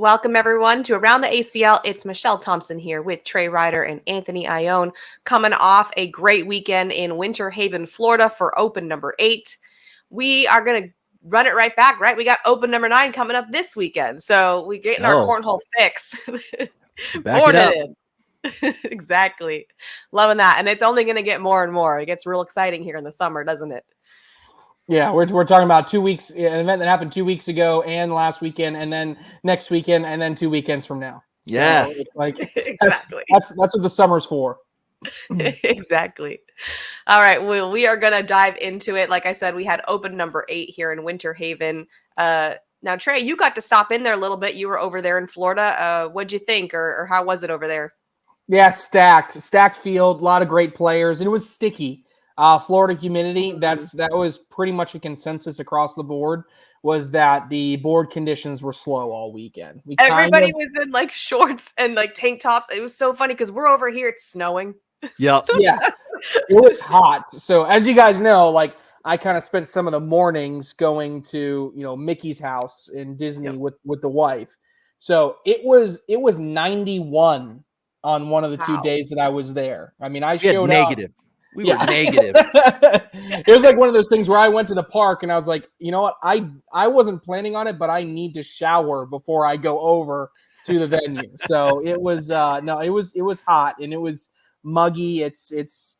Welcome, everyone, to Around the ACL. It's Michelle Thompson here with Trey Ryder and Anthony Ione, coming off a great weekend in Winter Haven, Florida for Open number 8. We are going to run it right back, right? We got Open number 9 coming up this weekend. So we getting our cornhole fix. Back it up. Exactly. Loving that. And it's only going to get more and more. It gets real exciting here in the summer, doesn't it? Yeah, we're talking about 2 weeks, an event that happened 2 weeks ago and last weekend, and then next weekend, and then 2 weekends from now. Yes, so it's like exactly. That's what the summer's for. Exactly. All right. Well, we are going to dive into it. Like I said, we had Open number 8 here in Winter Haven. Now, Trey, you got to stop in there a little bit. You were over there in Florida. What'd you think, or how was it over there? Yeah, stacked field, a lot of great players, and it was sticky. Florida humidity, that was pretty much a consensus across the board, was that the board conditions were slow all weekend. Everybody was in like shorts and like tank tops. It was so funny because we're over here, it's snowing. Yep. Yeah, it was hot. So as you guys know, like I kind of spent some of the mornings going to, Mickey's house in Disney with the wife. So it was 91 on one of the 2 days that I was there. I mean, I showed negative. We were negative. It was like one of those things where I went to the park and I was like, you know what? I wasn't planning on it, but I need to shower before I go over to the venue. So it was it was hot and it was muggy. It's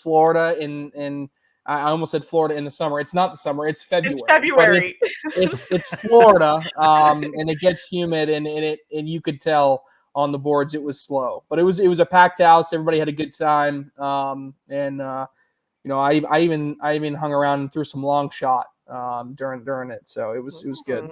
Florida and I almost said Florida in the summer. It's not the summer. It's February. It's February. It's Florida, and it gets humid and you could tell on the boards it was slow, but it was a packed house. Everybody had a good time, and I even hung around and threw some long shot during it. So it was good.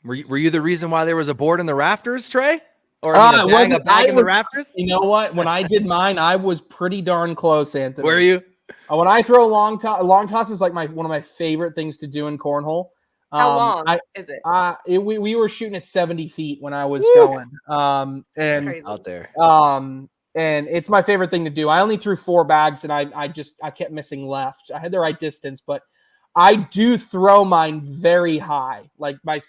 Were you the reason why there was a board in the rafters, Trey? Or a bag in the rafters? You know what? When I did mine, I was pretty darn close, Anthony. Were you? When I throw long toss is like one of my favorite things to do in cornhole. How long is it? We were shooting at 70 feet when I was going. And out there. And it's my favorite thing to do. I only threw 4 bags and I kept missing left. I had the right distance, but I do throw mine very high. Like my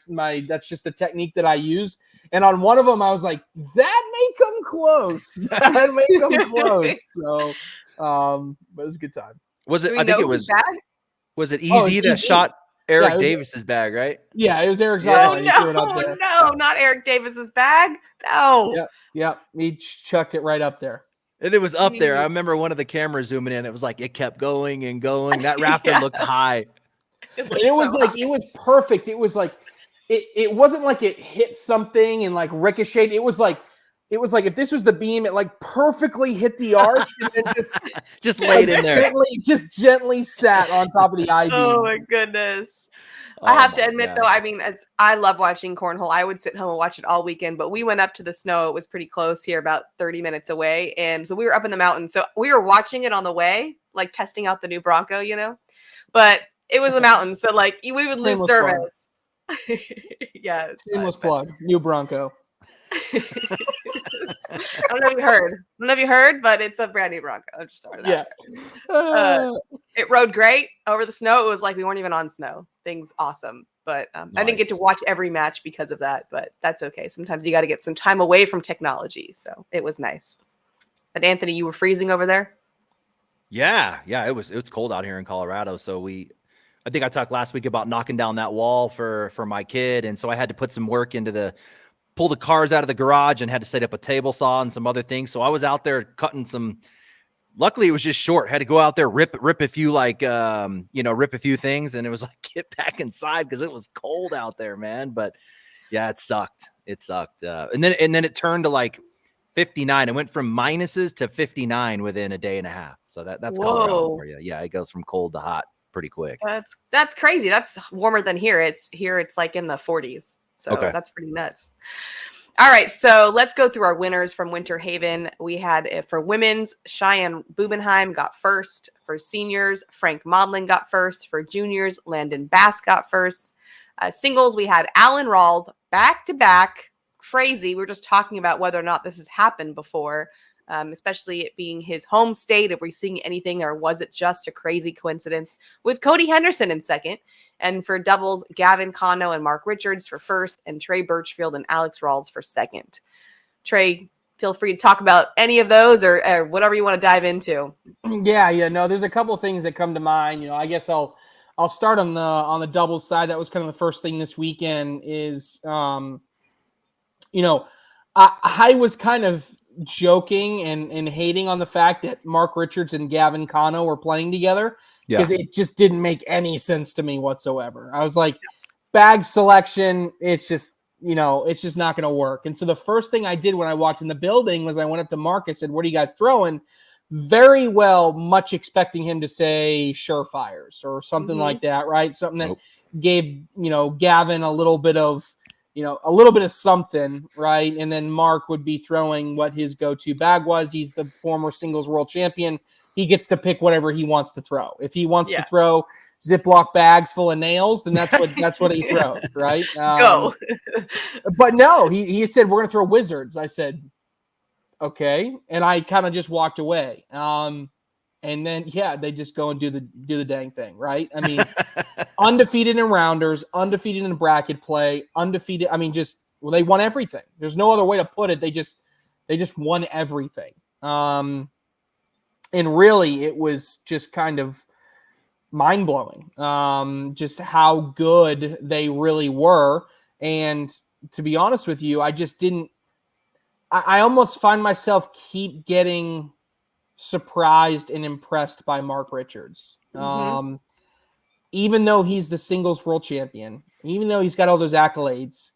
that's just the technique that I use. And on one of them, I was like, that may come close. That may come close. So, but it was a good time. Was it? I think it was. Was it easy that shot Eric Davis's bag, right? Yeah, it was Eric's. No, not Eric Davis's bag. No. Yeah. He chucked it right up there. And it was up there. I remember one of the cameras zooming in. It was like it kept going and going. That rafter looked high. It was perfect. It was like it wasn't like it hit something and like ricocheted. It was like if this was the beam, it like perfectly hit the arch and then just laid in there. Gently sat on top of the I-beam. Oh my goodness. I have to admit though, I mean, I love watching cornhole. I would sit home and watch it all weekend, but we went up to the snow. It was pretty close here, about 30 minutes away. And so we were up in the mountains. So we were watching it on the way, like testing out the new Bronco, but it was a mountain. So like we would lose service. Yeah. Shameless plug. New Bronco. I don't know if you heard, but it's a brand new Bronco. I'm just sorry. Yeah. It rode great over the snow. It was like we weren't even on snow. Things awesome. But nice. I didn't get to watch every match because of that, but that's okay. Sometimes you got to get some time away from technology. So it was nice. But Anthony, you were freezing over there? Yeah. It was cold out here in Colorado. So I think I talked last week about knocking down that wall for my kid. And so I had to put some work into pull the cars out of the garage and had to set up a table saw and some other things. So I was out there cutting some, luckily it was just short. Had to go out there, rip a few rip a few things. And it was like, get back inside because it was cold out there, man. But yeah, it sucked. And then it turned to like 59. It went from minuses to 59 within a day and a half. So that's Colorado for you. Yeah. It goes from cold to hot pretty quick. That's crazy. That's warmer than here. It's like in the 40s. So that's pretty nuts. All right, so let's go through our winners from Winter Haven. We had, for women's, Cheyenne Bubenheim got first. For seniors, Frank Modlin got first. For juniors, Landon Bass got first. Singles, we had Alan Rawls back-to-back. Crazy. We were just talking about whether or not this has happened before. especially it being his home state. If we're seeing anything, or was it just a crazy coincidence with Cody Henderson in second? And for doubles, Gavin Cano and Mark Richards for first, and Trey Birchfield and Alex Rawls for second. Trey, feel free to talk about any of those or whatever you want to dive into. Yeah. No, there's a couple of things that come to mind. I guess I'll start on the doubles side. That was kind of the first thing this weekend is, I was kind of joking and hating on the fact that Mark Richards and Gavin Cano were playing together because it just didn't make any sense to me whatsoever. I was like, bag selection, it's just not going to work. And so the first thing I did when I walked in the building was I went up to Mark and said, "What are you guys throwing?" Very well, much expecting him to say Surefires or something like that, right? Something that gave, Gavin a little bit of something, right? And then Mark would be throwing what his go-to bag was. He's the former singles world champion. He gets to pick whatever he wants to throw. If he wants to throw Ziploc bags full of nails, then that's what he throws, right? Go. But no, he said, "We're going to throw wizards." I said, "Okay." And I kind of just walked away. And then, they just go and do the dang thing, right? I mean, undefeated in rounders, undefeated in bracket play, undefeated. I mean, they won everything. There's no other way to put it. They just won everything. And really, it was just kind of mind-blowing, just how good they really were. And to be honest with you, I just didn't – I almost find myself keep getting surprised and impressed by Mark Richards. Even though he's the singles world champion, even though he's got all those accolades,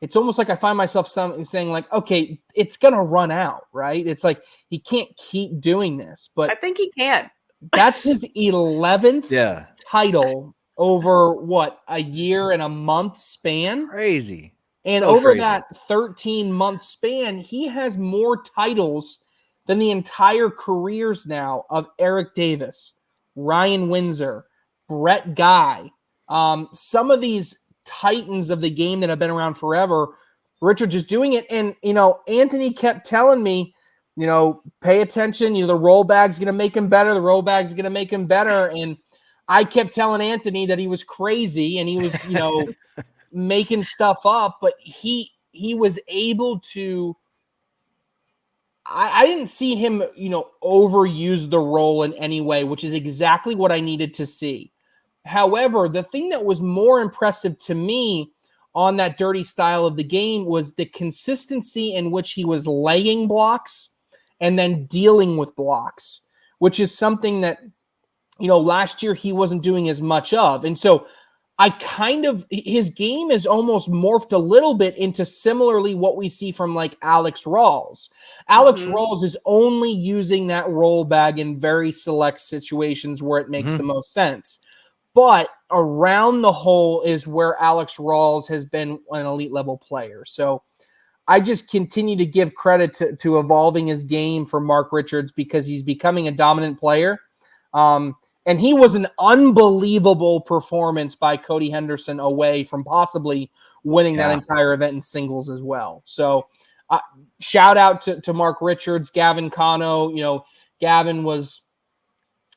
it's almost like I find myself saying like, okay, it's going to run out, right? It's like he can't keep doing this. But I think he can. That's his 11th title over a year and a month span. It's crazy. And over that 13-month span, he has more titles than the entire careers now of Eric Davis, Ryan Windsor, Brett Guy. Some of these titans of the game that have been around forever, Richards is doing it. And, Anthony kept telling me, pay attention. The roll bag's going to make him better. The roll bag's going to make him better. And I kept telling Anthony that he was crazy and he was, making stuff up. But he was able to. I didn't see him, overuse the roll in any way, which is exactly what I needed to see. However, the thing that was more impressive to me on that dirty style of the game was the consistency in which he was laying blocks and then dealing with blocks, which is something that, last year he wasn't doing as much of. And so his game is almost morphed a little bit into similarly what we see from like Alex Rawls. Alex Rawls is only using that roll bag in very select situations where it makes the most sense. But around the hole is where Alex Rawls has been an elite level player. So I just continue to give credit to evolving his game for Mark Richards because he's becoming a dominant player. And he was an unbelievable performance by Cody Henderson away from possibly winning that entire event in singles as well. So shout out to Mark Richards, Gavin Cano. Gavin was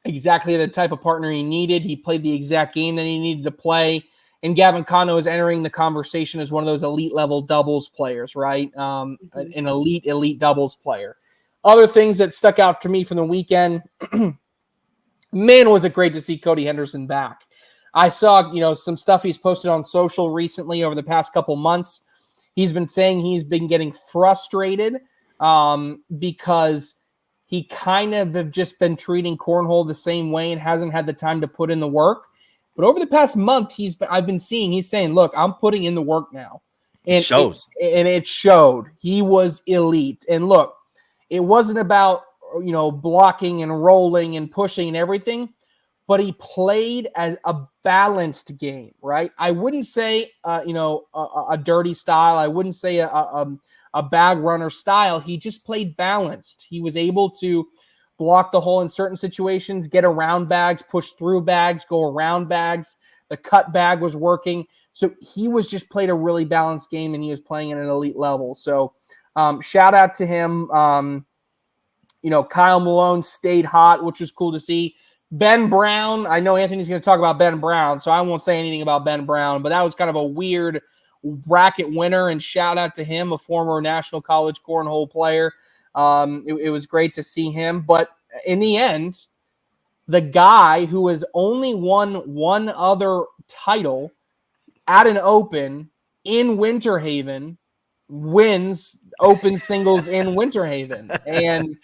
exactly the type of partner he needed. He played the exact game that he needed to play. And Gavin Cano is entering the conversation as one of those elite level doubles players, right? An elite doubles player. Other things that stuck out to me from the weekend, man, was it great to see Cody Henderson back. I saw, some stuff he's posted on social recently over the past couple months. He's been saying he's been getting frustrated because he kind of have just been treating cornhole the same way and hasn't had the time to put in the work. But over the past month, he's saying, look, I'm putting in the work now. And it shows. It showed. He was elite. And look, it wasn't about, blocking and rolling and pushing and everything, but he played as a balanced game, right? I wouldn't say, a dirty style. I wouldn't say a bag runner style. He just played balanced. He was able to block the hole in certain situations, get around bags, push through bags, go around bags. The cut bag was working. So he was just played a really balanced game and he was playing at an elite level. So shout out to him. Kyle Malone stayed hot, which was cool to see. Ben Brown, I know Anthony's going to talk about Ben Brown, so I won't say anything about Ben Brown, but that was kind of a weird bracket winner, and shout out to him, a former National College Cornhole player. It was great to see him, but in the end, the guy who has only won one other title at an Open in Winter Haven wins Open singles in Winter Haven. And,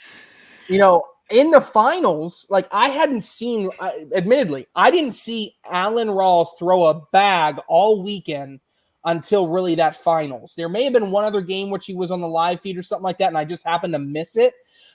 in the finals, like I hadn't seen, admittedly, I didn't see Alan Rawls throw a bag all weekend until really that finals. There may have been one other game which he was on the live feed or something like that, and I just happened to miss it.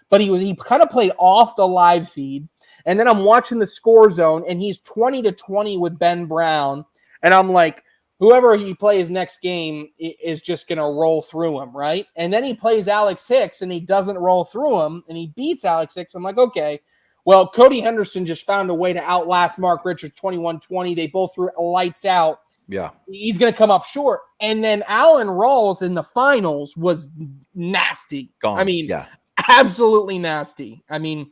But he kind of played off the live feed. And then I'm watching the score zone, and he's 20-20 with Ben Brown. And I'm like, whoever he plays next game is just going to roll through him, right? And then he plays Alex Hicks, and he doesn't roll through him, and he beats Alex Hicks. I'm like, okay. Well, Cody Henderson just found a way to outlast Mark Richards 21-20. They both threw lights out. Yeah. He's going to come up short. And then Alan Rawls in the finals was nasty. Gone. I mean, absolutely nasty. I mean,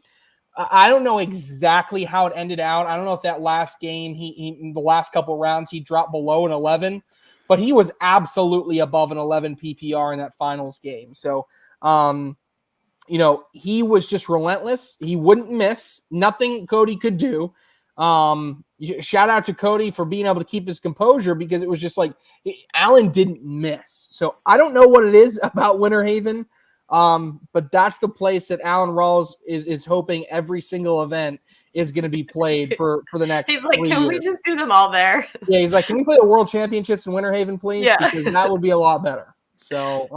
I don't know exactly how it ended out. I don't know if that last game, he in the last couple of rounds, he dropped below an 11, but he was absolutely above an 11 PPR in that finals game. So, he was just relentless. He wouldn't miss. Nothing Cody could do. Shout out to Cody for being able to keep his composure, because it was just like Alan didn't miss. So I don't know what it is about Winter Haven. But that's the place that Alan Rawls is hoping every single event is going to be played for the next. He's like, 3 can years. we just do them all there? Yeah, he's like, can we play the World Championships in Winter Haven, please? Yeah. Because that would be a lot better. So,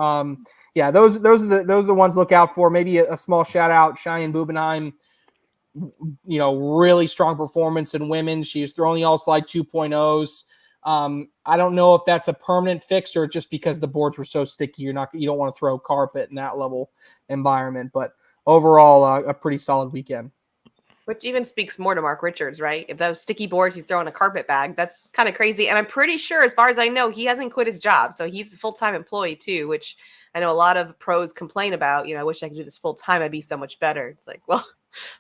those are the ones to look out for. Maybe a small shout out, Cheyenne Bubenheim. Really strong performance in women. She was throwing the all slide 2.0s. I don't know if that's a permanent fix or just because the boards were so sticky. You don't want to throw carpet in that level environment, but overall, a pretty solid weekend. Which even speaks more to Mark Richards, right? If those sticky boards, he's throwing a carpet bag. That's kind of crazy. And I'm pretty sure, as far as I know, he hasn't quit his job. So he's a full-time employee too, which I know a lot of pros complain about. I wish I could do this full-time. I'd be so much better. It's like, well,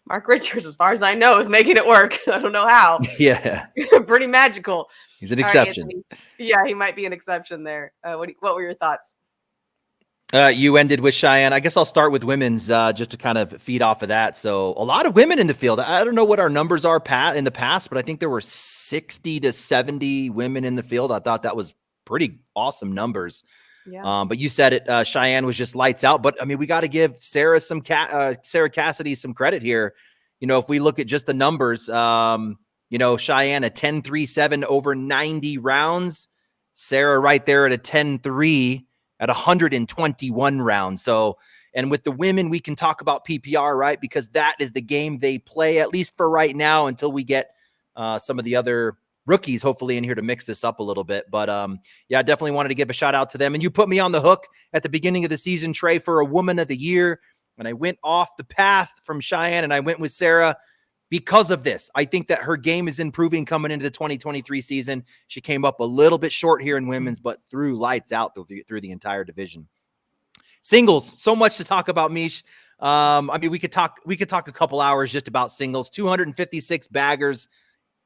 Mark Richards, as far as I know, is making it work. I don't know how. Yeah. Pretty magical. He's an exception. Right, yeah, he might be an exception there. What were your thoughts? You ended with Cheyenne. I guess I'll start with women's just to kind of feed off of that. So a lot of women in the field. I don't know what our numbers are in the past, but I think there were 60 to 70 women in the field. I thought that was pretty awesome numbers. Yeah. But you said it, Cheyenne was just lights out. But I mean, we got to give Sarah Sarah Cassidy some credit here. If we look at just the numbers, Cheyenne a 10-3-7 over 90 rounds. Sarah right there at a 10-3 at 121 rounds. So, and with the women, we can talk about PPR, right? Because that is the game they play, at least for right now, until we get some of the other rookies hopefully in here to mix this up a little bit. But I definitely wanted to give a shout out to them. And you put me on the hook at the beginning of the season, Trey, for a woman of the year. And I went off the path from Cheyenne and I went with Sarah because of this. I think that her game is improving coming into the 2023 season. She came up a little bit short here in women's, but threw lights out through the entire division. Singles, so much to talk about, Mish. I mean, we could talk a couple hours just about singles. 256 baggers,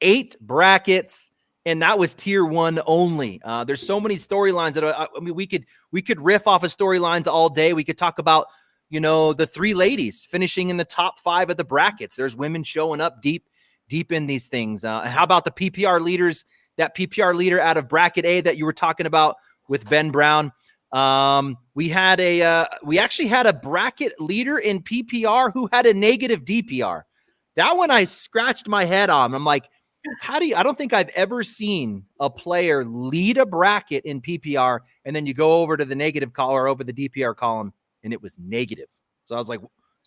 8 brackets, and that was tier 1 only. There's so many storylines that we could riff off of storylines all day. We could talk about the 3 ladies finishing in the top 5 of the brackets. There's women showing up deep in these things. How about the PPR leaders? That PPR leader out of bracket A that you were talking about with Ben Brown. We actually had a bracket leader in PPR who had a negative DPR. That one I scratched my head on. I'm like, I don't think I've ever seen a player lead a bracket in PPR and then you go over to the negative column or over the DPR column and it was negative. So I was like,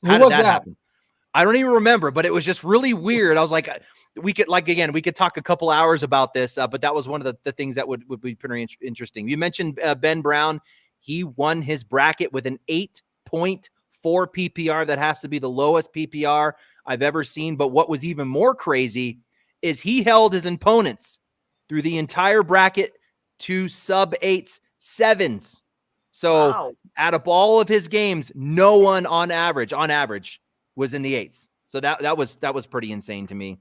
how did that happen? I don't even remember, but it was just really weird. I was like, we could talk a couple hours about this, but that was one of the things that would be pretty interesting. You mentioned Ben Brown. He won his bracket with an 8.4 PPR. That has to be the lowest PPR I've ever seen. But what was even more crazy is he held his opponents through the entire bracket to sub-8s, 7s. So out of all of his games, no one on average was in the 8s. So that was pretty insane to me.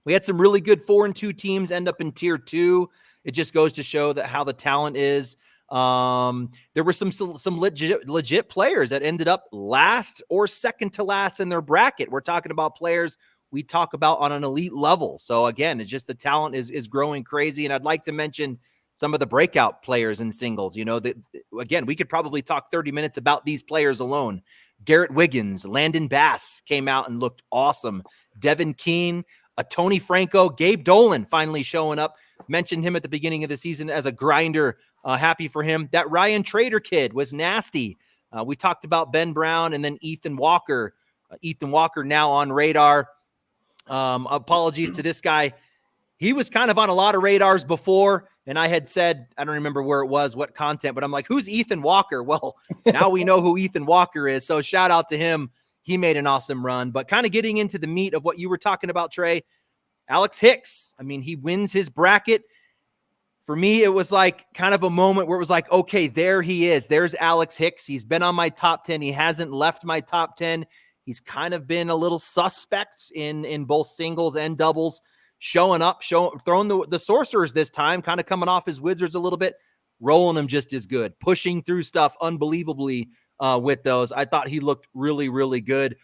We had some really good 4-2 teams end up in tier 2. It just goes to show that how the talent is. There were some legit players that ended up last or second to last in their bracket. We're talking about players we talk about on an elite level. So again, it's just the talent is growing crazy. And I'd like to mention some of the breakout players in singles. You know, that again, we could probably talk 30 minutes about these players alone. Garrett Wiggins, Landon Bass came out and looked awesome. Devin Keane, Tony Franco, Gabe Dolan finally showing up. Mentioned him at the beginning of the season as a grinder. Happy for him. That Ryan Trader kid was nasty. We talked about Ben Brown and then Ethan Walker. Ethan Walker now on radar. Apologies to this guy. He was kind of on a lot of radars before, and I had said, I don't remember where it was, what content, but I'm like, who's Ethan Walker? Well, now we know who Ethan Walker is, so shout out to him. He made an awesome run. But kind of getting into the meat of what you were talking about, Trey, Alex Hicks. I mean, he wins his bracket. For me, it was like kind of a moment where it was like, okay, there he is. There's Alex Hicks. He's been on my top 10. He hasn't left my top 10. He's kind of been a little suspect in both singles and doubles. Showing up, throwing the sorcerers this time, kind of coming off his wizards a little bit, rolling them just as good, pushing through stuff unbelievably with those. I thought he looked really, really good.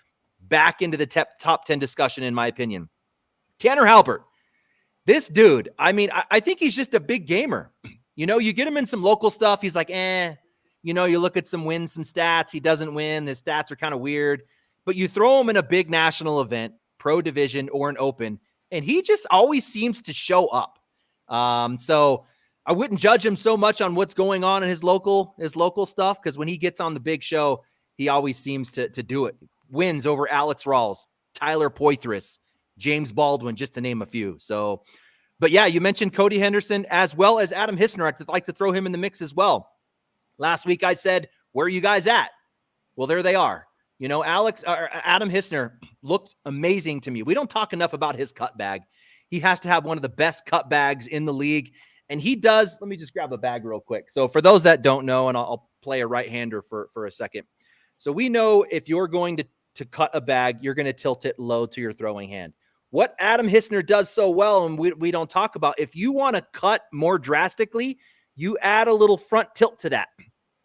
Back into the top 10 discussion, in my opinion. Tanner Halbert, this dude, I mean, I think he's just a big gamer. You know, you get him in some local stuff, he's like, you know, you look at some wins, some stats, he doesn't win. His stats are kind of weird. But you throw him in a big national event, pro division or an open, and he just always seems to show up. So I wouldn't judge him so much on what's going on in his local stuff, because when he gets on the big show, he always seems to do it. Wins over Alex Rawls, Tyler Poitras, James Baldwin, just to name a few. So, but yeah, you mentioned Cody Henderson as well as Adam Hissner. I'd like to throw him in the mix as well. Last week I said, where are you guys at? Well, there they are. You know, Adam Hissner looked amazing to me. We don't talk enough about his cut bag. He has to have one of the best cut bags in the league, and he does. Let me just grab a bag real quick. So for those that don't know, and I'll play a right-hander for a second. So we know if you're going to cut a bag, you're going to tilt it low to your throwing hand. What Adam Hissner does so well, and we don't talk about, if you want to cut more drastically, you add a little front tilt to that.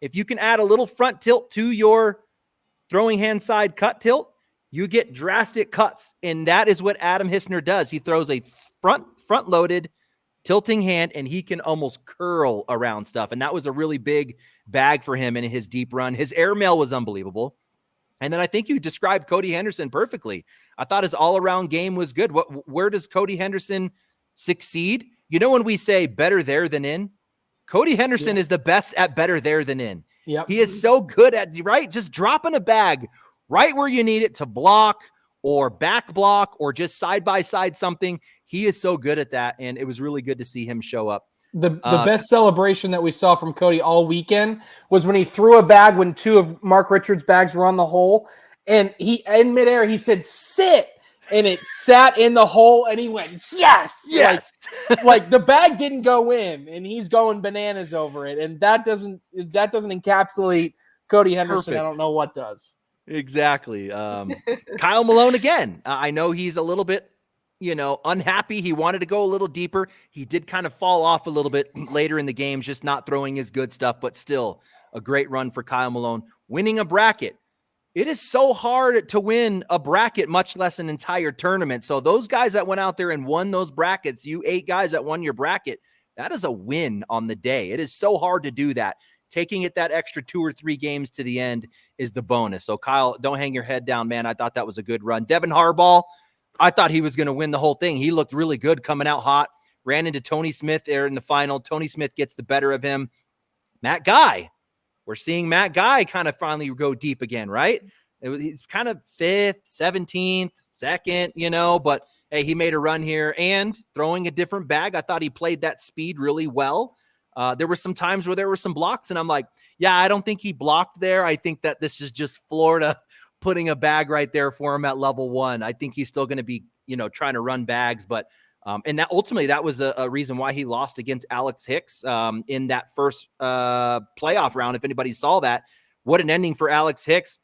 If you can add a little front tilt to your throwing hand side cut tilt, you get drastic cuts. And that is what Adam Hissner does. He throws a front-loaded tilting hand, and he can almost curl around stuff. And that was a really big bag for him in his deep run. His airmail was unbelievable. And then I think you described Cody Henderson perfectly. I thought his all-around game was good. Where does Cody Henderson succeed? You know, when we say better there than in, Cody Henderson is the best at better there than in. Yep. He is so good at, right, just dropping a bag right where you need it to block or back block or just side-by-side something. He is so good at that, and it was really good to see him show up. The best celebration that we saw from Cody all weekend was when he threw a bag when two of Mark Richards' bags were on the hole, and he, in midair, he said, "Sit!" and it sat in the hole, and he went, yes. Like the bag didn't go in, and he's going bananas over it, and that doesn't encapsulate Cody Henderson. Perfect. I don't know what does. Exactly. Kyle Malone again. I know he's a little bit, unhappy. He wanted to go a little deeper. He did kind of fall off a little bit later in the game, just not throwing his good stuff, but still a great run for Kyle Malone. Winning a bracket. It is so hard to win a bracket, much less an entire tournament. So those guys that went out there and won those brackets, you 8 guys that won your bracket, that is a win on the day. It is so hard to do that. Taking it that extra 2 or 3 games to the end is the bonus. So Kyle, don't hang your head down, man. I thought that was a good run. Devin Harbaugh, I thought he was going to win the whole thing. He looked really good coming out hot. Ran into Tony Smith there in the final. Tony Smith gets the better of him. Matt Guy. We're seeing Matt Guy kind of finally go deep again, right? He's kind of 5th, 17th, 2nd, but hey, he made a run here and throwing a different bag. I thought he played that speed really well. There were some times where there were some blocks, and I'm like, yeah, I don't think he blocked there. I think that this is just Florida putting a bag right there for him at level 1. I think he's still going to be, trying to run bags, but and that ultimately that was a reason why he lost against Alex Hicks in that first playoff round. If anybody saw that, what an ending for Alex Hicks.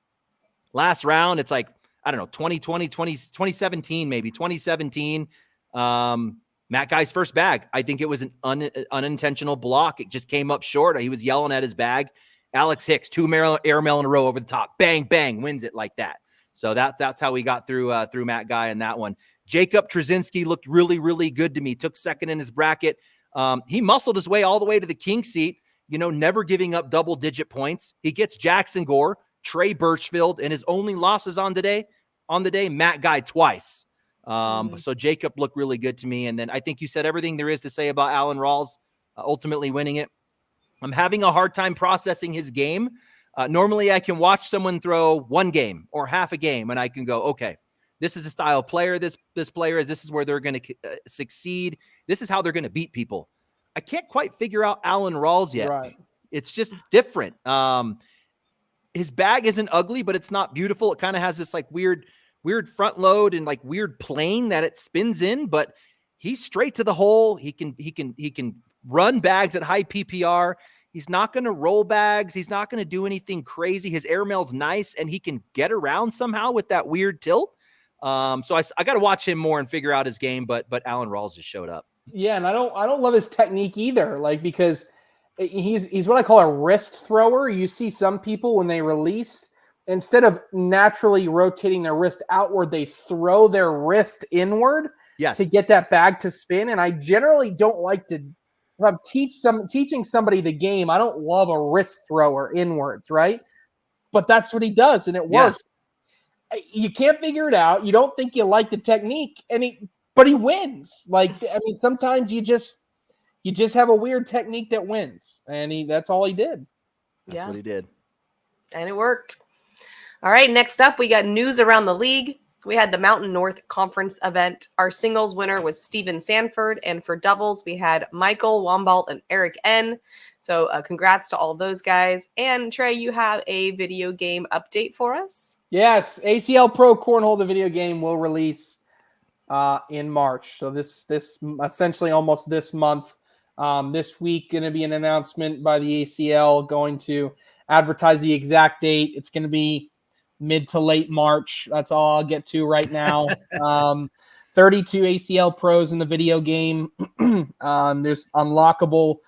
Last round, it's like, I don't know, 2017, maybe 2017. Matt Guy's first bag. I think it was an unintentional block. It just came up short. He was yelling at his bag. Alex Hicks, 2 airmail in a row over the top. Bang, bang, wins it like that. So that's how we got through Matt Guy in that one. Jacob Trzynski looked really, really good to me. Took second in his bracket. He muscled his way all the way to the king seat, never giving up double-digit points. He gets Jackson Gore, Trey Birchfield, and his only losses on the day, Matt Guy twice. So Jacob looked really good to me. And then I think you said everything there is to say about Alan Rawls ultimately winning it. I'm having a hard time processing his game. Normally I can watch someone throw one game or half a game and I can go, okay, this is a style player. This player is, this is where they're going to succeed. This is how they're going to beat people. I can't quite figure out Alan Rawls yet. Right. It's just different. His bag isn't ugly, but it's not beautiful. It kind of has this like weird front load and like weird plane that it spins in, but he's straight to the hole. He can run bags at high PPR. He's not going to roll bags. He's not going to do anything crazy. His airmail's nice and he can get around somehow with that weird tilt. So I got to watch him more and figure out his game, but Alan Rawls just showed up. Yeah. And I don't love his technique either. Like, because he's what I call a wrist thrower. You see some people when they release, instead of naturally rotating their wrist outward, they throw their wrist inward to get that bag to spin. And I generally don't like to, if I'm teaching somebody the game, I don't love a wrist thrower inwards, right? But that's what he does, and it works. You can't figure it out. You don't think you like the technique, but he wins. Like, I mean, sometimes you just have a weird technique that wins, and that's all he did. That's what he did. And it worked. All right, next up, we got news around the league. We had the Mountain North Conference event. Our singles winner was Steven Sanford, and for doubles, we had Michael Wambalt and Eric N. So congrats to all those guys. And Trey, you have a video game update for us? Yes, ACL Pro Cornhole, the video game, will release in March. So this essentially almost this month. This week, going to be an announcement by the ACL going to advertise the exact date. It's going to be mid to late March. That's all I'll get to right now. 32 ACL pros in the video game. There's unlockable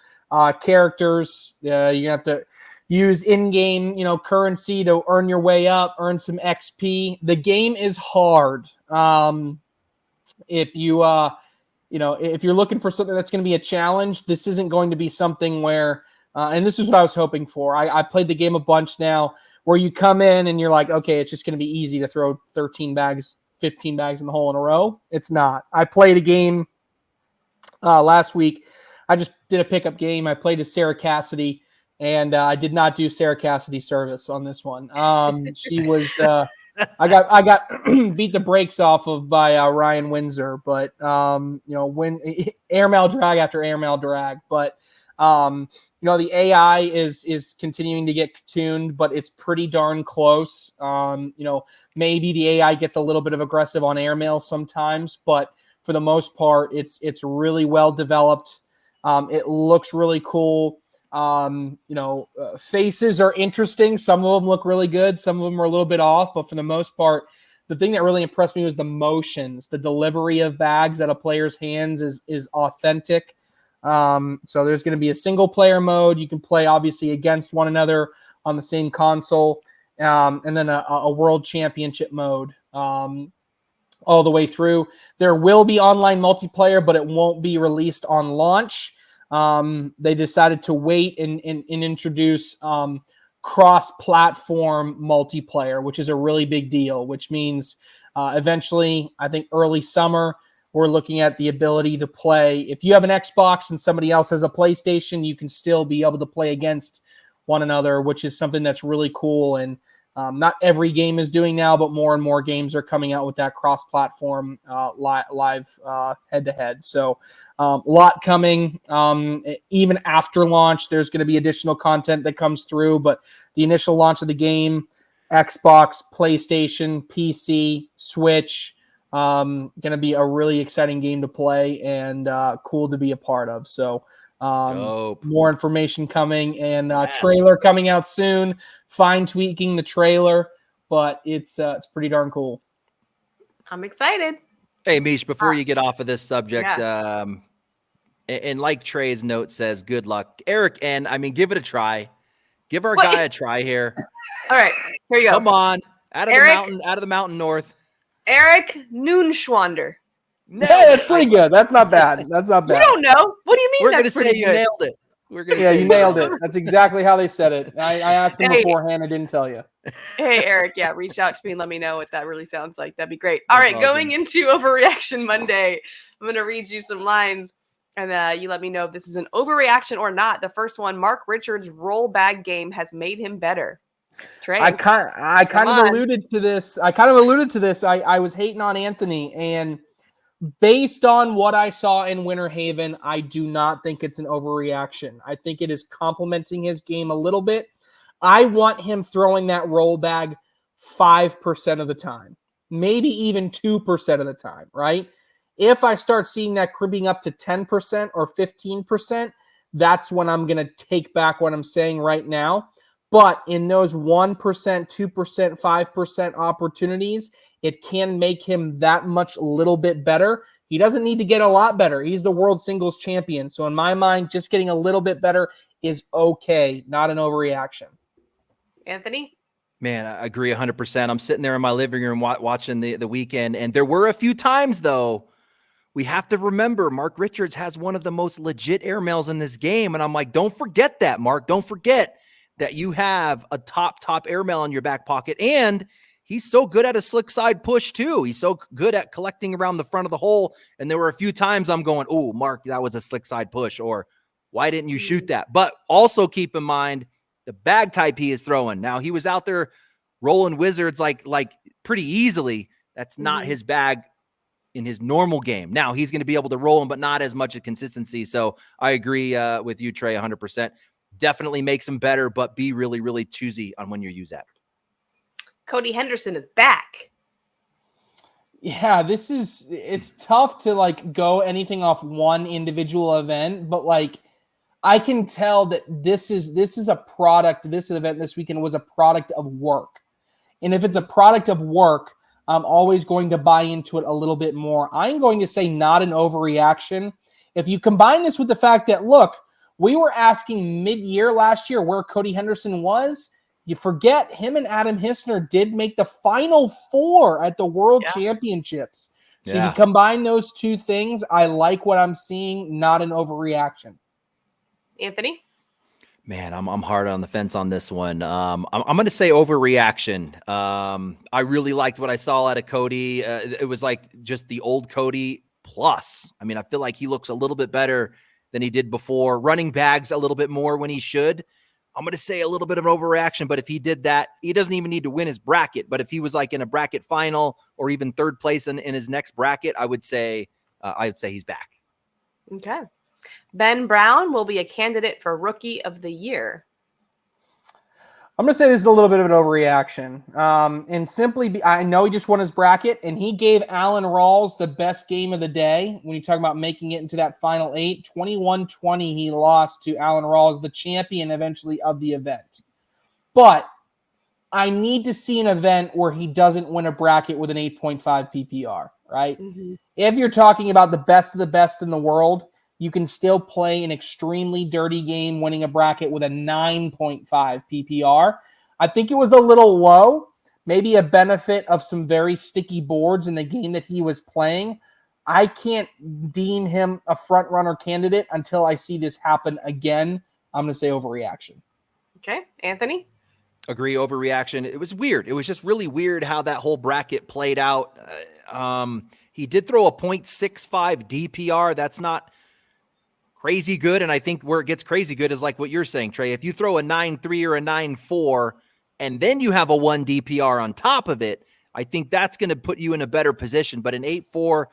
characters. You're gonna have to use in-game, currency to earn your way up, earn some XP. The game is hard. If you're looking for something that's going to be a challenge, this isn't going to be something where, and this is what I was hoping for. I played the game a bunch now, where you come in and you're like, okay, it's just going to be easy to throw 13 bags, 15 bags in the hole in a row. It's not. I played a game last week. I just did a pickup game. I played as Sarah Cassidy, and I did not do Sarah Cassidy service on this one. She was, I got beat the brakes off of by Ryan Windsor, but when airmail drag after airmail drag, but the AI is continuing to get tuned, but it's pretty darn close. Maybe the AI gets a little bit of aggressive on airmail sometimes, but for the most part, it's really well developed. It looks really cool. Faces are interesting. Some of them look really good. Some of them are a little bit off, but for the most part, the thing that really impressed me was the motions. The delivery of bags at a player's hands is authentic. So there's going to be a single player mode. You can play obviously against one another on the same console, and then a world championship mode all the way through. There will be online multiplayer, but it won't be released on launch. They decided to wait and introduce cross-platform multiplayer, which is a really big deal, which means eventually, I think early summer, we're looking at the ability to play. If you have an Xbox and somebody else has a PlayStation, you can still be able to play against one another, which is something that's really cool. And not every game is doing now, but more and more games are coming out with that cross-platform live head-to-head. So a lot coming. Even after launch, there's going to be additional content that comes through. But the initial launch of the game, Xbox, PlayStation, PC, Switch, going to be a really exciting game to play and cool to be a part of. So more information coming and trailer coming out soon. Fine tweaking the trailer, but it's pretty darn cool. I'm excited. Hey, Mish, before you get off of this subject, Yeah. and like Trey's note says, good luck. Eric, and I mean, give it a try. Give our guy a try here. All right, here you go. Come on. Out of the mountain north. Eric Noonschwander. Yeah, that's pretty good. That's not bad. That's not bad. You don't know. What do you mean? We're going to say you nailed it. We're gonna you nailed it. That's exactly how they said it. I asked him beforehand. I didn't tell you. Hey, Eric. Yeah, reach out to me and let me know what that really sounds like. That'd be great. All right, going into Overreaction Monday, I'm going to read you some lines, and you let me know if this is an overreaction or not. The first one, Mark Richards' roll bag game has made him better. Trey, I kind of alluded to this. I was hating on Anthony, and based on what I saw in Winter Haven, I do not think it's an overreaction. I think it is complementing his game a little bit. I want him throwing that roll bag 5% of the time, maybe even 2% of the time, right? If I start seeing that cribbing up to 10% or 15%, that's when I'm going to take back what I'm saying right now. But in those 1%, 2%, 5% opportunities, it can make him that much little bit better. He doesn't need to get a lot better. He's the world singles champion. So in my mind, just getting a little bit better is okay, not an overreaction. Anthony? Man, I agree 100%. I'm sitting there in my living room watching the weekend, and there were a few times, though, we have to remember Mark Richards has one of the most legit airmails in this game. And I'm like, don't forget that, Mark. Don't forget that you have a top airmail in your back pocket. And he's so good at a slick side push, too. He's so good at collecting around the front of the hole. And there were a few times I'm going, oh, Mark, that was a slick side push. Or why didn't you shoot that? But also keep in mind the bag type he is throwing. Now, he was out there rolling wizards like pretty easily. That's not his bag in his normal game. Now, he's going to be able to roll them, but not as much of consistency. So I agree with you, Trey, 100%. Definitely makes him better, but be really, really choosy on when you use that. Cody Henderson is back. Yeah, it's tough to go anything off one individual event, but I can tell that this is a product. This event this weekend was a product of work. And if it's a product of work, I'm always going to buy into it a little bit more. I'm going to say not an overreaction. If you combine this with the fact that, look, we were asking mid-year last year where Cody Henderson was. You forget him and Adam Hissner did make the Final Four at the World Championships. So you combine those two things, I like what I'm seeing, not an overreaction. Anthony? Man, I'm hard on the fence on this one. I'm going to say overreaction. I really liked what I saw out of Cody. It was like just the old Cody plus. I mean, I feel like he looks a little bit better than he did before. Running bags a little bit more when he should. I'm going to say a little bit of an overreaction, but if he did that, he doesn't even need to win his bracket. But if he was like in a bracket final or even third place in his next bracket, I would say he's back. Okay. Ben Brown will be a candidate for Rookie of the Year. I'm going to say this is a little bit of an overreaction. And simply, I know he just won his bracket, and he gave Alan Rawls the best game of the day. When you talk about making it into that final 8, 21-20, he lost to Alan Rawls, the champion eventually of the event. But I need to see an event where he doesn't win a bracket with an 8.5 PPR, right? Mm-hmm. If you're talking about the best of the best in the world, you can still play an extremely dirty game winning a bracket with a 9.5 PPR. I think it was a little low, maybe a benefit of some very sticky boards in the game that he was playing. I can't deem him a front runner candidate until I see this happen again. I'm going to say overreaction. Okay. Anthony? Agree, overreaction. It was weird. It was just really weird how that whole bracket played out. He did throw a 0.65 DPR. That's not crazy good, and I think where it gets crazy good is like what you're saying, Trey. If you throw a 9.3 or a 9.4, and then you have a 1 DPR on top of it, I think that's going to put you in a better position. But an 8.4,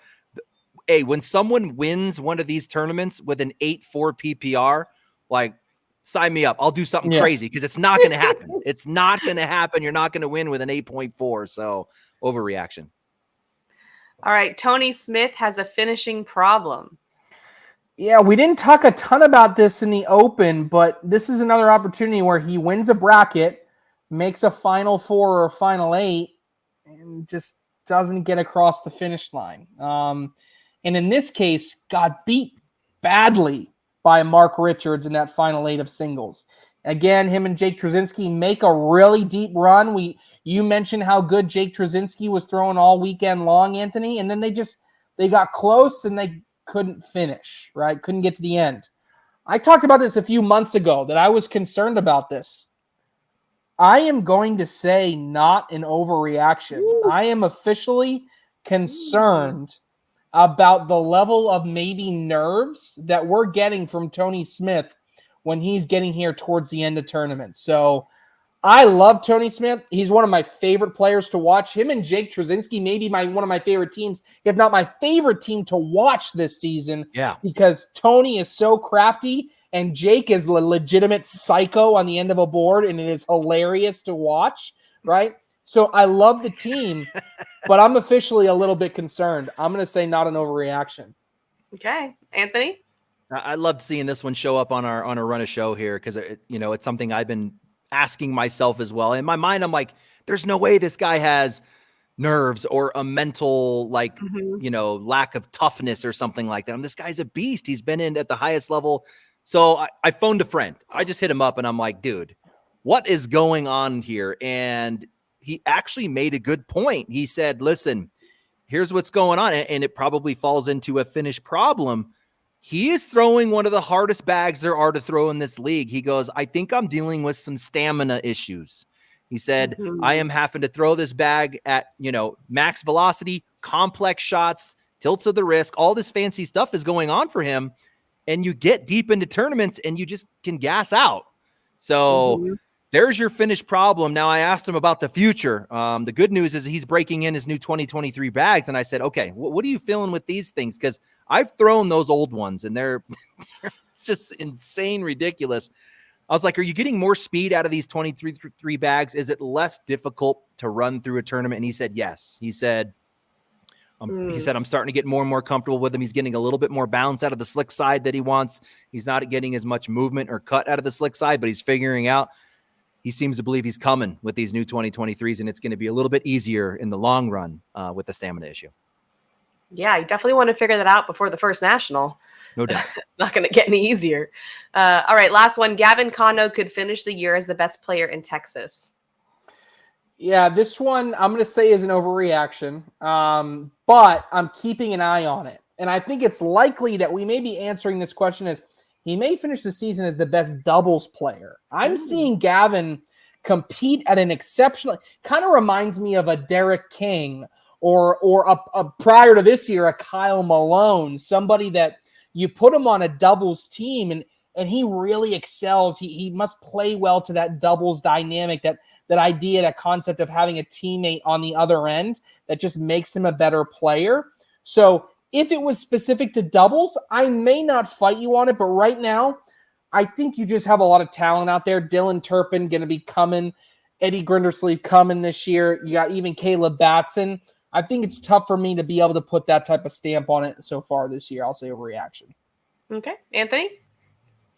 hey, when someone wins one of these tournaments with an 8.4 PPR, like, sign me up. I'll do something crazy because it's not going to happen. It's not going to happen. You're not going to win with an 8.4, so overreaction. All right, Tony Smith has a finishing problem. Yeah, we didn't talk a ton about this in the Open, but this is another opportunity where he wins a bracket, makes a Final Four or a Final 8, and just doesn't get across the finish line. And in this case, got beat badly by Mark Richards in that final 8 of singles. Again, him and Jake Trzynski make a really deep run. You mentioned how good Jake Trzynski was throwing all weekend long, Anthony, and then they got close and they couldn't finish, right? Couldn't get to the end. I talked about this a few months ago that I was concerned about this. I am going to say not an overreaction. I am officially concerned about the level of maybe nerves that we're getting from Tony Smith when he's getting here towards the end of tournaments. So I love Tony Smith. He's one of my favorite players to watch. Him and Jake Trzynski, maybe one of my favorite teams, if not my favorite team to watch this season. Yeah. Because Tony is so crafty and Jake is a legitimate psycho on the end of a board, and it is hilarious to watch, right? So I love the team, but I'm officially a little bit concerned. I'm going to say not an overreaction. Okay. Anthony? I loved seeing this one show up on our run of show here because, it's something I've been asking myself as well. In my mind, I'm like, there's no way this guy has nerves or a mental, lack of toughness or something like that. This guy's a beast. He's been in at the highest level. So I phoned a friend. I just hit him up and I'm like, dude, what is going on here? And he actually made a good point. He said, listen, here's what's going on. And it probably falls into a finish problem. He is throwing one of the hardest bags there are to throw in this league. He goes, I think I'm dealing with some stamina issues. He said, I am having to throw this bag at, max velocity, complex shots, tilts of the wrist. All this fancy stuff is going on for him. And you get deep into tournaments and you just can gas out. So there's your finish problem. Now I asked him about the future. The good news is he's breaking in his new 2023 bags. And I said, okay, what are you feeling with these things? Because I've thrown those old ones and they're it's just insane, ridiculous. I was like, are you getting more speed out of these 23 bags? Is it less difficult to run through a tournament? And he said, yes. He said, I'm starting to get more and more comfortable with him. He's getting a little bit more bounce out of the slick side that he wants. He's not getting as much movement or cut out of the slick side, but he's figuring out. He seems to believe he's coming with these new 2023s, and it's going to be a little bit easier in the long run with the stamina issue. Yeah, you definitely want to figure that out before the first national. No doubt. It's not going to get any easier. All right, last one. Gavin Conno could finish the year as the best player in Texas. Yeah, this one I'm going to say is an overreaction, but I'm keeping an eye on it. And I think it's likely that we may be answering this question as he may finish the season as the best doubles player. I'm seeing Gavin compete at an exceptional, kind of reminds me of a Derek King or a prior to this year, a Kyle Malone, somebody that you put him on a doubles team and he really excels. He must play well to that doubles dynamic, that idea, that concept of having a teammate on the other end that just makes him a better player. So if it was specific to doubles, I may not fight you on it, but right now, I think you just have a lot of talent out there. Dylan Turpin going to be coming, Eddie Grindersleeve coming this year. You got even Caleb Batson. I think it's tough for me to be able to put that type of stamp on it so far this year. I'll say overreaction. Okay. Anthony?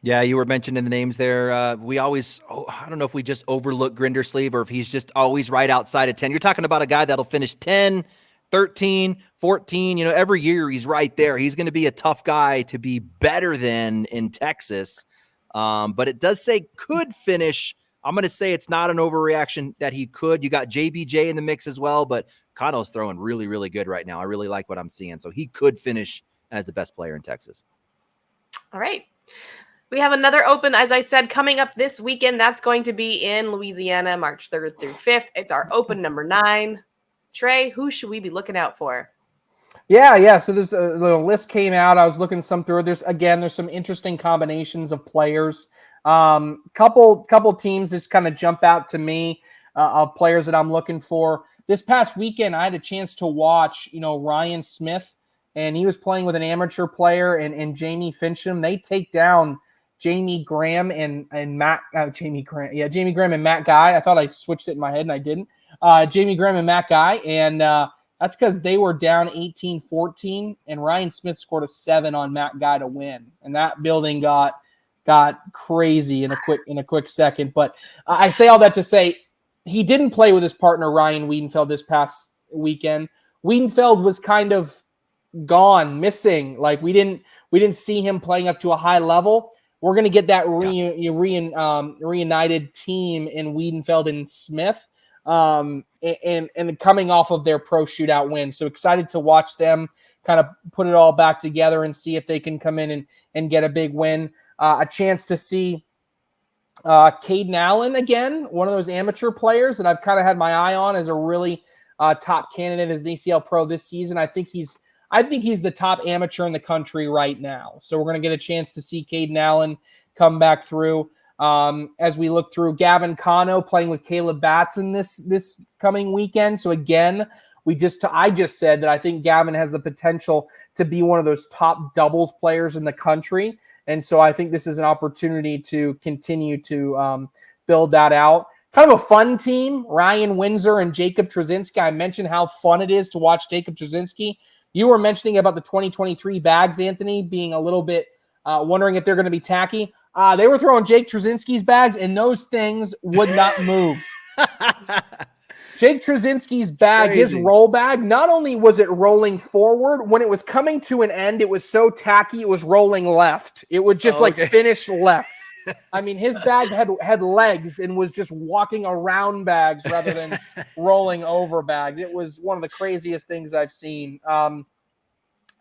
Yeah, you were mentioning the names there. We always, I don't know if we just overlook Grindersleeve or if he's just always right outside of 10. You're talking about a guy that'll finish 10, 13, 14. Every year he's right there. He's going to be a tough guy to be better than in Texas. But it does say could finish. I'm going to say it's not an overreaction that he could. You got JBJ in the mix as well, but Cano's throwing really, really good right now. I really like what I'm seeing. So he could finish as the best player in Texas. All right. We have another Open, as I said, coming up this weekend. That's going to be in Louisiana, March 3rd through 5th. It's our Open number 9. Trey, who should we be looking out for? Yeah. So this little list came out. I was looking some through. There's some interesting combinations of players. Couple teams just kind of jump out to me of players that I'm looking for. This past weekend, I had a chance to watch, Ryan Smith, and he was playing with an amateur player and Jamie Fincham. They take down Jamie Graham and Matt. Jamie Graham and Matt Guy. I thought I switched it in my head and I didn't. Jamie Graham and Matt Guy, and that's because they were down 18-14, and Ryan Smith scored a 7 on Matt Guy to win, and that building got crazy in a quick second. But I say all that to say he didn't play with his partner Ryan Wiedenfeld this past weekend. Wiedenfeld was kind of gone, missing. Like we didn't see him playing up to a high level. We're going to get that reunited team in Wiedenfeld and Smith, and coming off of their pro shootout win. So excited to watch them kind of put it all back together and see if they can come in and get a big win. A chance to see Caden Allen again, one of those amateur players that I've kind of had my eye on as a really top candidate as an ACL pro this season. I think he's the top amateur in the country right now. So we're going to get a chance to see Caden Allen come back through. As we look through, Gavin Cano playing with Caleb Batson this coming weekend. So again, I just said that I think Gavin has the potential to be one of those top doubles players in the country. And so I think this is an opportunity to continue to build that out. Kind of a fun team, Ryan Windsor and Jacob Trzynski. I mentioned how fun it is to watch Jacob Trzynski. You were mentioning about the 2023 bags, Anthony, being a little bit wondering if they're going to be tacky. They were throwing Jake Trzynski's bags, and those things would not move. Jake Trzynski's bag, his roll bag, not only was it rolling forward, when it was coming to an end, it was so tacky, it was rolling left. It would just finish left. I mean, his bag had legs and was just walking around bags rather than rolling over bags. It was one of the craziest things I've seen.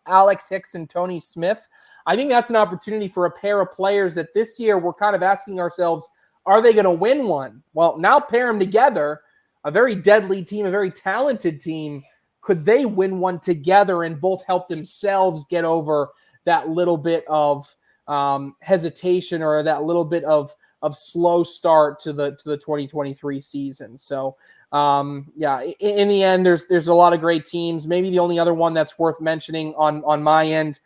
Alex Hicks and Tony Smith. I think that's an opportunity for a pair of players that this year we're kind of asking ourselves, are they going to win one? Well, now pair them together, a very deadly team, a very talented team. Could they win one together and both help themselves get over that little bit of hesitation or that little bit of slow start to the 2023 season? So in the end, there's a lot of great teams. Maybe the only other one that's worth mentioning on my end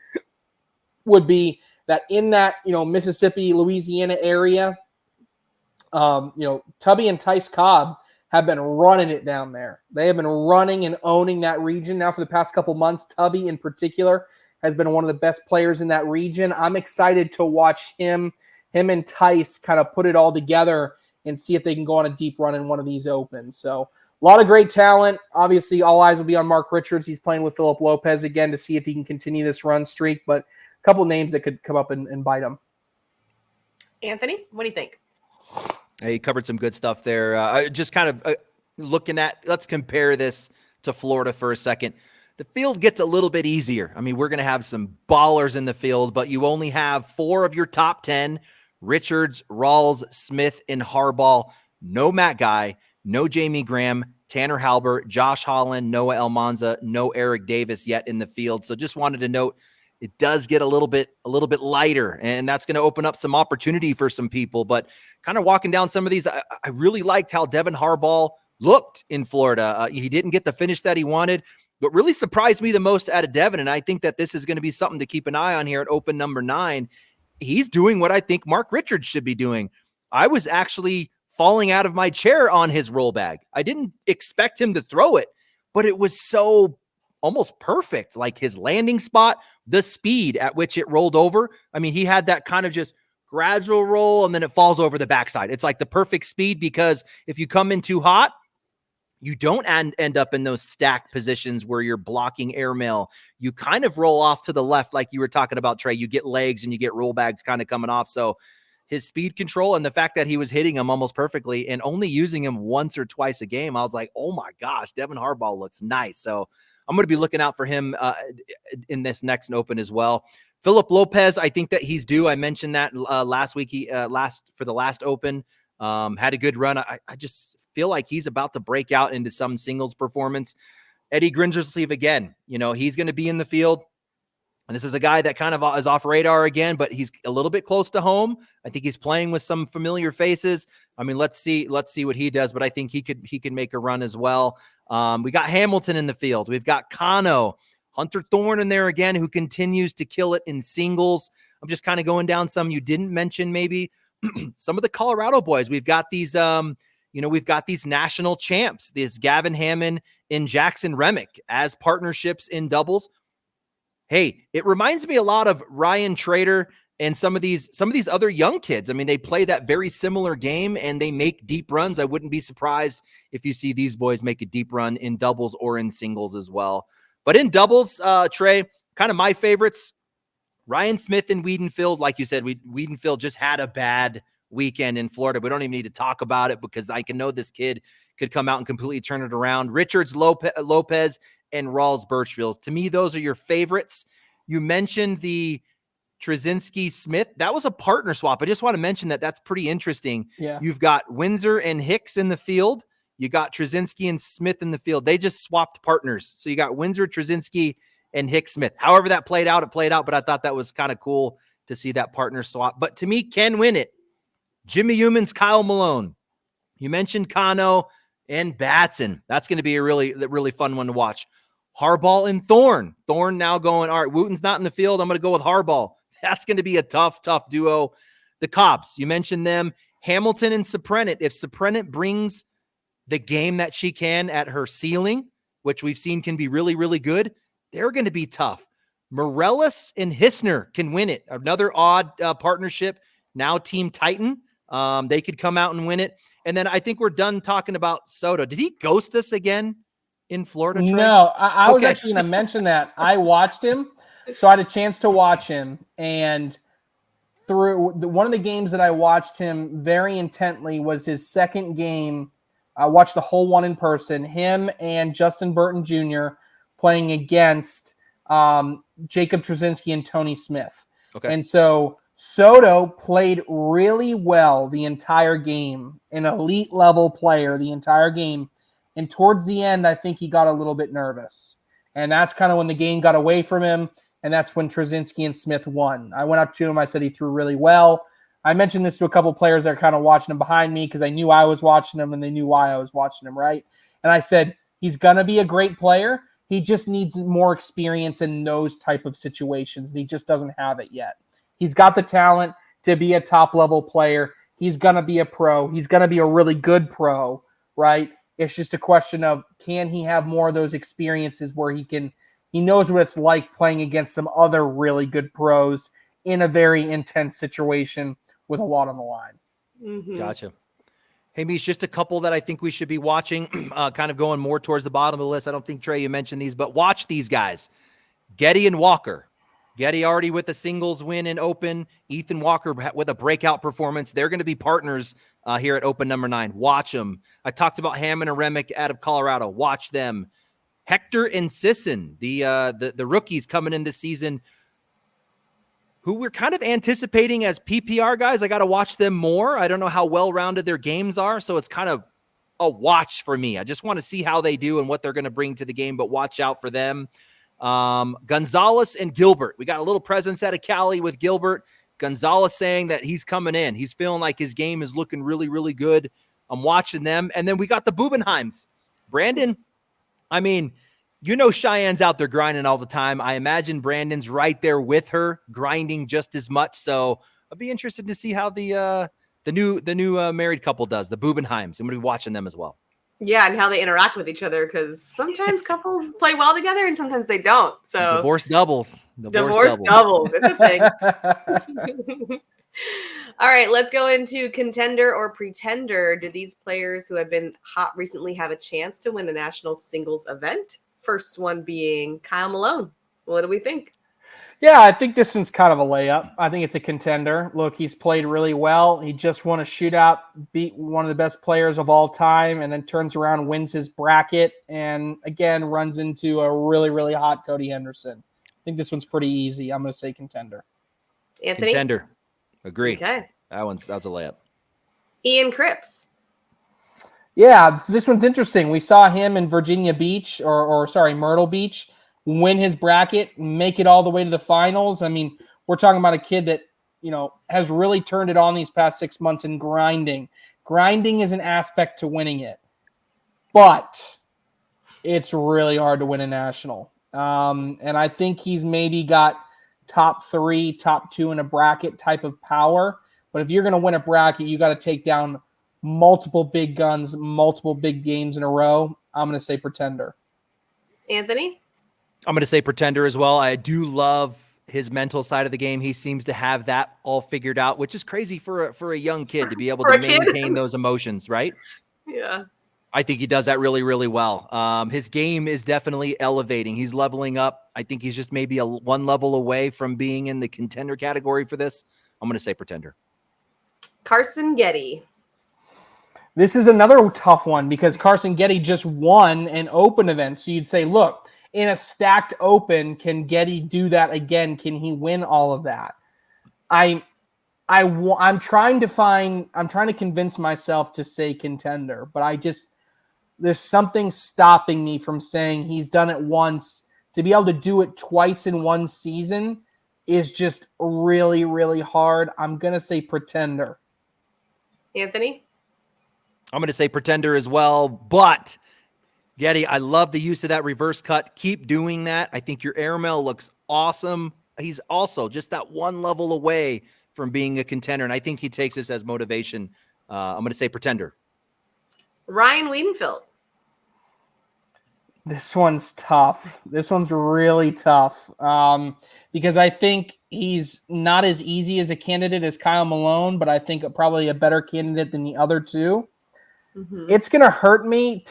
would be that in that, Mississippi, Louisiana area, Tubby and Tice Cobb have been running it down there. They have been running and owning that region now for the past couple months. Tubby in particular has been one of the best players in that region. I'm excited to watch him and Tice kind of put it all together and see if they can go on a deep run in one of these opens. So a lot of great talent. Obviously, all eyes will be on Mark Richards. He's playing with Philip Lopez again to see if he can continue this run streak, but a couple names that could come up and bite him. Anthony, what do you think? Hey, you covered some good stuff there. Just kind of looking at, let's compare this to Florida for a second. The field gets a little bit easier. I mean, we're going to have some ballers in the field, but you only have 4 of your top 10, Richards, Rawls, Smith, and Harbaugh. No Matt Guy, no Jamie Graham, Tanner Halbert, Josh Holland, Noah Almanza, no Eric Davis yet in the field. So just wanted to note, it does get a little bit lighter, and that's going to open up some opportunity for some people. But kind of walking down some of these, I really liked how Devin Harbaugh looked in Florida. He didn't get the finish that he wanted, but really surprised me the most out of Devin. And I think that this is going to be something to keep an eye on here at Open number 9. He's doing what I think Mark Richards should be doing. I was actually falling out of my chair on his roll bag. I didn't expect him to throw it, but it was so almost perfect. Like his landing spot, the speed at which it rolled over. I mean, he had that kind of just gradual roll and then it falls over the backside. It's like the perfect speed, because if you come in too hot, you don't end up in those stacked positions where you're blocking airmail. You kind of roll off to the left, like you were talking about, Trey. You get legs and you get roll bags kind of coming off. So his speed control and the fact that he was hitting him almost perfectly and only using him once or twice a game, I was like, oh my gosh, Devin Harbaugh looks nice. So I'm going to be looking out for him in this next Open as well. Philip Lopez, I think that he's due. I mentioned that last week. He for the last Open had a good run. I just feel like he's about to break out into some singles performance. Eddie Grindersleeve again. He's going to be in the field. And this is a guy that kind of is off radar again, but he's a little bit close to home. I think he's playing with some familiar faces. I mean, let's see what he does, but I think he could make a run as well. We got Hamilton in the field. We've got Kano, Hunter Thorne in there again, who continues to kill it in singles. I'm just kind of going down some you didn't mention, maybe some of the Colorado boys. We've got these, we've got these national champs, this Gavin Hammond and Jackson Remick as partnerships in doubles. Hey, it reminds me a lot of Ryan Trader and some of these other young kids. I mean, they play that very similar game and they make deep runs. I wouldn't be surprised if you see these boys make a deep run in doubles or in singles as well. But in doubles, Trey, kind of my favorites, Ryan Smith and Wiedenfield. Like you said, Wiedenfield just had a bad weekend in Florida. We don't even need to talk about it because I can know this kid could come out and completely turn it around. Richards, Lopez, and Rawls Birchfield. To me, those are your favorites. You mentioned the Trzynski Smith. That was a partner swap. I just want to mention that that's pretty interesting. Yeah. You've got Windsor and Hicks in the field. You got Trzynski and Smith in the field. They just swapped partners. So you got Windsor, Trzynski, and Hicks Smith. However that played out, it played out, but I thought that was kind of cool to see that partner swap. But to me, can win it. Jimmy Humans, Kyle Malone. You mentioned Kano and Batson. That's going to be a really fun one to watch. Harbaugh and Thorne. Thorne now going, all right, Wooten's not in the field. I'm going to go with Harbaugh. That's going to be a tough duo. The Cobbs, you mentioned them. Hamilton and Suprenant. If Suprenant brings the game that she can at her ceiling, which we've seen can be really good, they're going to be tough. Morellis and Hissner can win it. Another odd partnership. Now Team Titan. They could come out and win it. And then I think we're done talking about Soto. Did he ghost us again in Florida, Trey? No, I was actually going to mention that. I watched him. So I had a chance to watch him, and through one of the games that I watched him very intently was his second game. I watched the whole one in person, him and Justin Burton Jr. playing against Jacob Trzynski and Tony Smith. Okay. And so Soto played really well the entire game, an elite level player the entire game. And towards the end, I think he got a little bit nervous. And that's kind of when the game got away from him. And that's when Trzynski and Smith won. I went up to him. I said he threw really well. I mentioned this to a couple players that are kind of watching him behind me because I knew I was watching him and they knew why I was watching him, right? And I said, he's going to be a great player. He just needs more experience in those type of situations. And he just doesn't have it yet. He's got the talent to be a top-level player. He's going to be a pro. He's going to be a really good pro, right? It's just a question of, can he have more of those experiences where he knows what it's like playing against some other really good pros in a very intense situation with a lot on the line. Mm-hmm. Gotcha. Hey, Mish, just a couple that I think we should be watching, kind of going more towards the bottom of the list. I don't think, Trey, you mentioned these, but watch these guys. Getty and Walker. Getty already with a singles win in Open. Ethan Walker with a breakout performance. They're going to be partners here at Open number 9. Watch them. I talked about Hammond and Remick out of Colorado. Watch them. Hector and Sisson, the rookies coming in this season, who we're kind of anticipating as PPR guys. I got to watch them more. I don't know how well-rounded their games are, so it's kind of a watch for me. I just want to see how they do and what they're going to bring to the game, but watch out for them. Gonzalez and Gilbert. We got a little presence out of Cali with Gilbert. Gonzalez saying that he's coming in. He's feeling like his game is looking really good. I'm watching them. And then we got the Bubenheims. Brandon, I mean, you know Cheyenne's out there grinding all the time. I imagine Brandon's right there with her, grinding just as much. So I'll be interested to see how the new married couple does, the Bubenheims. I'm going to be watching them as well. Yeah, and how they interact with each other, because sometimes couples play well together and sometimes they don't. So divorce doubles. Divorce doubles. It's a thing. All right, let's go into contender or pretender. Do these players who have been hot recently have a chance to win a national singles event? First one being Kyle Malone. What do we think? Yeah, I think this one's kind of a layup. I think it's a contender. Look, he's played really well. He just won a shootout, beat one of the best players of all time, and then turns around, wins his bracket, and again runs into a really hot Cody Henderson. I think this one's pretty easy. I'm going to say contender. Anthony? Contender. Agree. Okay. That was a layup. Ian Cripps. Yeah, this one's interesting. We saw him in Virginia Beach, Myrtle Beach, win his bracket, make it all the way to the finals. I mean, we're talking about a kid that, has really turned it on these past 6 months in grinding. Grinding is an aspect to winning it, but it's really hard to win a national. And I think he's maybe got top 3, top 2 in a bracket type of power. But if you're going to win a bracket, you got to take down multiple big guns, multiple big games in a row. I'm going to say pretender. Anthony? I'm going to say pretender as well. I do love his mental side of the game. He seems to have that all figured out, which is crazy for a young kid to be able to maintain those emotions, right? Yeah. I think he does that really, really well. His game is definitely elevating. He's leveling up. I think he's just maybe one level away from being in the contender category for this. I'm going to say pretender. Carson Getty. This is another tough one because Carson Getty just won an open event. So you'd say, look, in a stacked open, can Getty do that again? Can he win all of that? I'm trying to convince myself to say contender, but there's something stopping me from saying he's done it once. To be able to do it twice in one season is just really, really hard. I'm going to say pretender. Anthony? I'm going to say pretender as well, but Getty, I love the use of that reverse cut. Keep doing that. I think your airmail looks awesome. He's also just that one level away from being a contender, and I think he takes this as motivation. I'm going to say pretender. Ryan Wiedenfeld. This one's tough. This one's really tough because I think he's not as easy as a candidate as Kyle Malone, but I think probably a better candidate than the other two. Mm-hmm. It's going to hurt me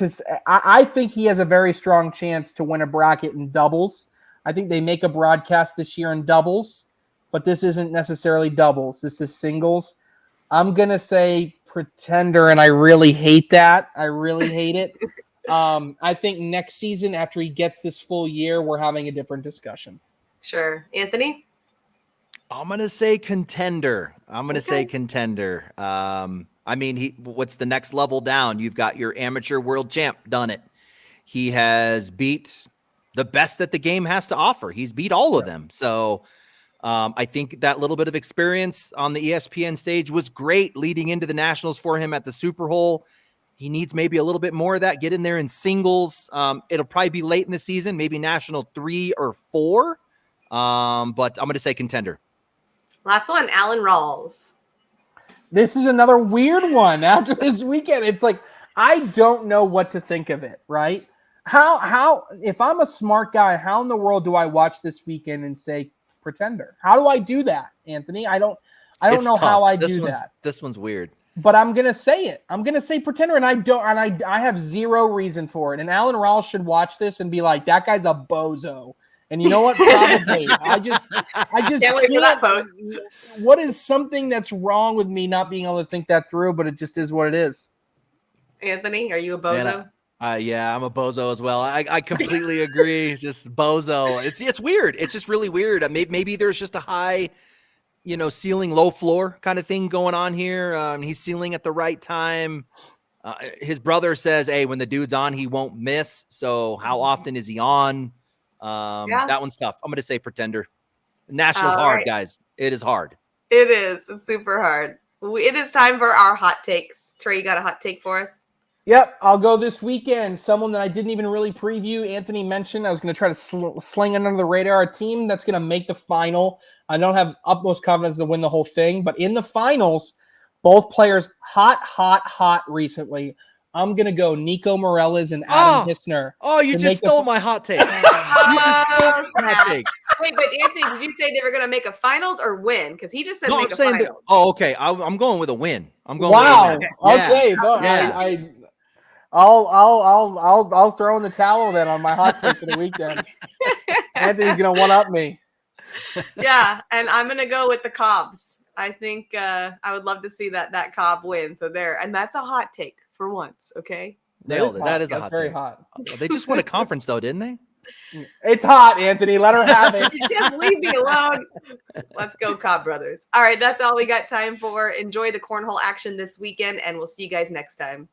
I think he has a very strong chance to win a bracket in doubles. I think they make a broadcast this year in doubles, but this isn't necessarily doubles. This is singles. I'm going to say pretender, and I really hate that. I really hate it. I think next season, after he gets this full year, we're having a different discussion. Sure. Anthony? I'm going to say contender. I mean, what's the next level down? You've got your amateur world champ done it. He has beat the best that the game has to offer. He's beat all of them. So I think that little bit of experience on the ESPN stage was great leading into the nationals for him at the Super Bowl. He needs maybe a little bit more of that. Get in there in singles. It'll probably be late in the season, maybe national 3 or 4. But I'm going to say contender. Last one, Alan Rawls. This is another weird one after this weekend. It's like, I don't know what to think of it, right? How, if I'm a smart guy, how in the world do I watch this weekend and say pretender? How do I do that, Anthony? I don't know how I do that. This one's weird. But I'm going to say it. I'm going to say pretender, and I have zero reason for it. And Alan Rawls should watch this and be like, that guy's a bozo. And you know what? Probably. I just can't wait for that post. What is something that's wrong with me not being able to think that through, but it just is what it is. Anthony, are you a bozo? Yeah, I'm a bozo as well. I completely agree. Just bozo. It's weird. It's just really weird. Maybe there's just a high, ceiling, low floor kind of thing going on here. He's ceiling at the right time. His brother says, hey, when the dude's on, he won't miss. So how often is he on? That one's tough. I'm going to say pretender. National's hard, guys. It is hard. It is. It's super hard. It is time for our hot takes. Trey, you got a hot take for us? Yep, I'll go this weekend. Someone that I didn't even really preview. Anthony mentioned I was going to try to sling under the radar. A team that's going to make the final. I don't have utmost confidence to win the whole thing, but in the finals, both players hot recently. I'm going to go Nico Morellas and Adam Hissner. Oh, you just stole my hot take. You just stole my hot take. Wait, but Anthony, did you say they were going to make a finals or win? Because he just said make a finals. Okay. I'm going with a win. I'm going with a win. Okay. Yeah. I'll throw in the towel then on my hot take for the weekend. Anthony's going to one-up me. Yeah, and I'm going to go with the Cobbs. I think I would love to see that Cobb win. So there, and that's a hot take for once. Okay, nailed it. That is a hot very take. Hot. They just won a conference though, didn't they? It's hot, Anthony. Let her have it. Just leave me alone. Let's go, Cobb brothers. All right, that's all we got time for. Enjoy the cornhole action this weekend, and we'll see you guys next time.